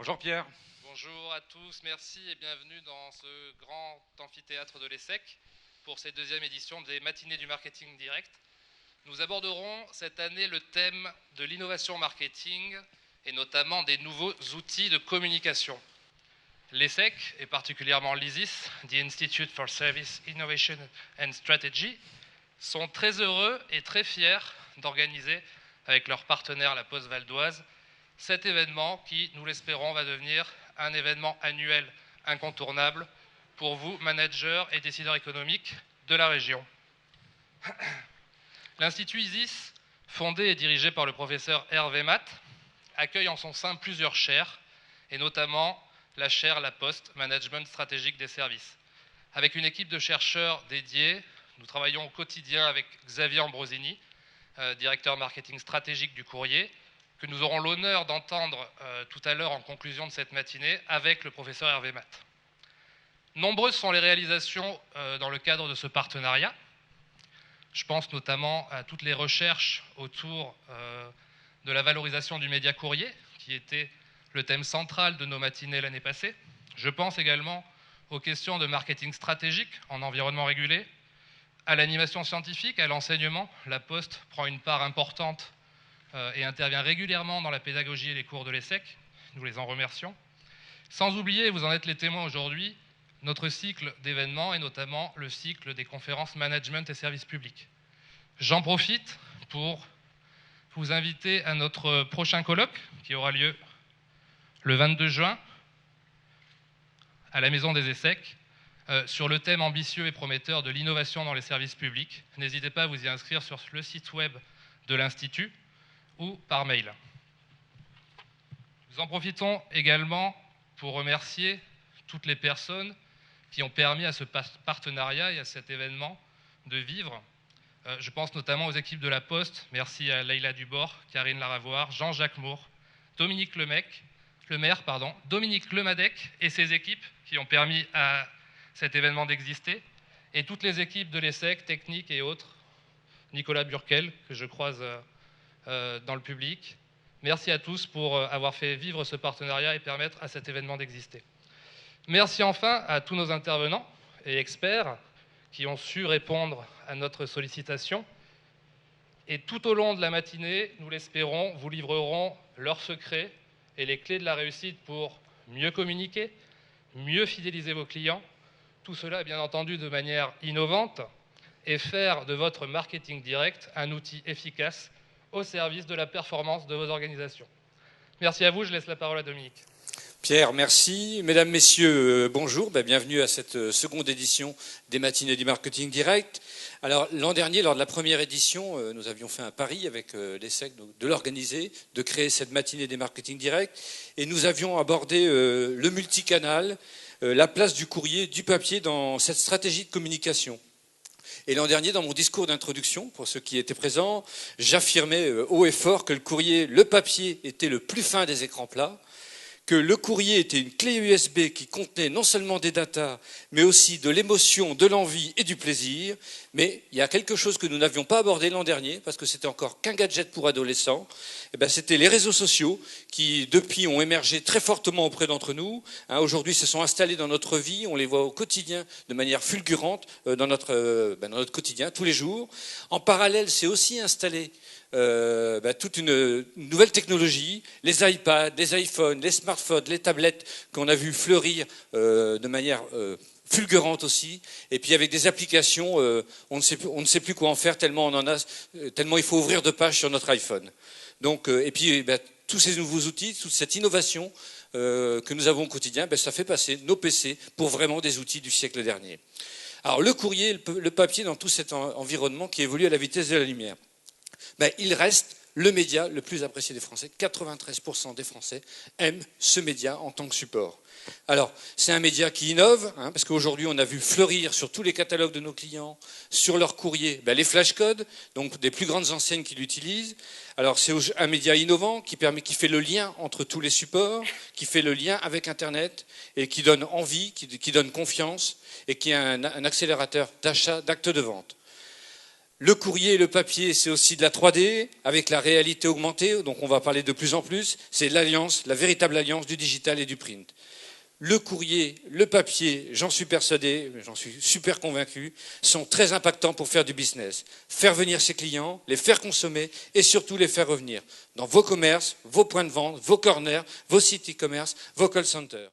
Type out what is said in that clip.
Bonjour Pierre. Bonjour à tous, merci et bienvenue dans ce grand amphithéâtre de l'ESSEC pour cette deuxième édition des matinées du marketing direct. Nous aborderons cette année le thème de l'innovation marketing et notamment des nouveaux outils de communication. L'ESSEC, et particulièrement l'ISIS, The Institute for Service Innovation and Strategy, sont très heureux et très fiers d'organiser avec leur partenaire la Poste Valdoise cet événement qui, nous l'espérons, va devenir un événement annuel incontournable pour vous, managers et décideurs économiques de la région. L'Institut ISIS, fondé et dirigé par le professeur Hervé Matt, accueille en son sein plusieurs chaires, et notamment la chaire La Poste, Management stratégique des services. Avec une équipe de chercheurs dédiés, nous travaillons au quotidien avec Xavier Ambrosini, directeur marketing stratégique du Courrier, que nous aurons l'honneur d'entendre tout à l'heure en conclusion de cette matinée avec le professeur Hervé Matt. Nombreuses sont les réalisations dans le cadre de ce partenariat. Je pense notamment à toutes les recherches autour de la valorisation du média courrier, qui était le thème central de nos matinées l'année passée. Je pense également aux questions de marketing stratégique en environnement régulé, à l'animation scientifique, à l'enseignement. La Poste prend une part importante et intervient régulièrement dans la pédagogie et les cours de l'ESSEC. Nous les en remercions. Sans oublier, vous en êtes les témoins aujourd'hui, notre cycle d'événements et notamment le cycle des conférences management et services publics. J'en profite pour vous inviter à notre prochain colloque qui aura lieu le 22 juin à la Maison des ESSEC sur le thème ambitieux et prometteur de l'innovation dans les services publics. N'hésitez pas à vous y inscrire sur le site web de l'Institut ou par mail. Nous en profitons également pour remercier toutes les personnes qui ont permis à ce partenariat et à cet événement de vivre. Je pense notamment aux équipes de la Poste. Merci à Leïla Dubord, Karine Laravoire, Jean-Jacques Moore, Dominique Lemaire, Dominique Lemadec et ses équipes qui ont permis à cet événement d'exister, et toutes les équipes de l'ESSEC, techniques et autres, Nicolas Burkel, que je croise dans le public. Merci à tous pour avoir fait vivre ce partenariat et permettre à cet événement d'exister. Merci enfin à tous nos intervenants et experts qui ont su répondre à notre sollicitation. Et tout au long de la matinée, nous l'espérons, vous livreront leurs secrets et les clés de la réussite pour mieux communiquer, mieux fidéliser vos clients. Tout cela, bien entendu, de manière innovante et faire de votre marketing direct un outil efficace au service de la performance de vos organisations. Merci à vous, je laisse la parole à Dominique. Pierre, merci. Mesdames, Messieurs, bonjour. Bienvenue à cette seconde édition des matinées du marketing direct. Alors, l'an dernier, lors de la première édition, nous avions fait un pari avec l'ESSEC de l'organiser, de créer cette matinée des marketing direct. Et nous avions abordé le multicanal, la place du courrier, du papier dans cette stratégie de communication. Et l'an dernier, dans mon discours d'introduction, pour ceux qui étaient présents, j'affirmais haut et fort que le courrier, le papier, était le plus fin des écrans plats, que le courrier était une clé USB qui contenait non seulement des datas, mais aussi de l'émotion, de l'envie et du plaisir. Mais il y a quelque chose que nous n'avions pas abordé l'an dernier, parce que c'était encore qu'un gadget pour adolescents, c'était les réseaux sociaux qui, depuis, ont émergé très fortement auprès d'entre nous. Aujourd'hui, se sont installés dans notre vie, on les voit au quotidien de manière fulgurante dans notre quotidien, tous les jours. En parallèle, c'est aussi installé toute une nouvelle technologie, les iPads, les iPhones, les smartphones, les tablettes qu'on a vu fleurir de manière fulgurante aussi, et puis avec des applications, on ne sait plus quoi en faire tellement on en a, tellement il faut ouvrir de pages sur notre iPhone. Donc, et puis tous ces nouveaux outils, toute cette innovation que nous avons au quotidien, ça fait passer nos PC pour vraiment des outils du siècle dernier. Alors le courrier, le papier dans tout cet environnement qui évolue à la vitesse de la lumière. Il reste le média le plus apprécié des Français. 93% des Français aiment ce média en tant que support. Alors, c'est un média qui innove, parce qu'aujourd'hui, on a vu fleurir sur tous les catalogues de nos clients, sur leur courrier, les flashcodes, donc des plus grandes enseignes qui l'utilisent. Alors, c'est un média innovant qui fait le lien entre tous les supports, qui fait le lien avec Internet et qui donne envie, qui donne confiance et qui est un accélérateur d'achat, d'actes de vente. Le courrier et le papier, c'est aussi de la 3D, avec la réalité augmentée, donc on va parler de plus en plus. C'est l'alliance, la véritable alliance du digital et du print. Le courrier, le papier, j'en suis persuadé, j'en suis super convaincu, sont très impactants pour faire du business. Faire venir ses clients, les faire consommer et surtout les faire revenir dans vos commerces, vos points de vente, vos corners, vos sites e-commerce, vos call centers.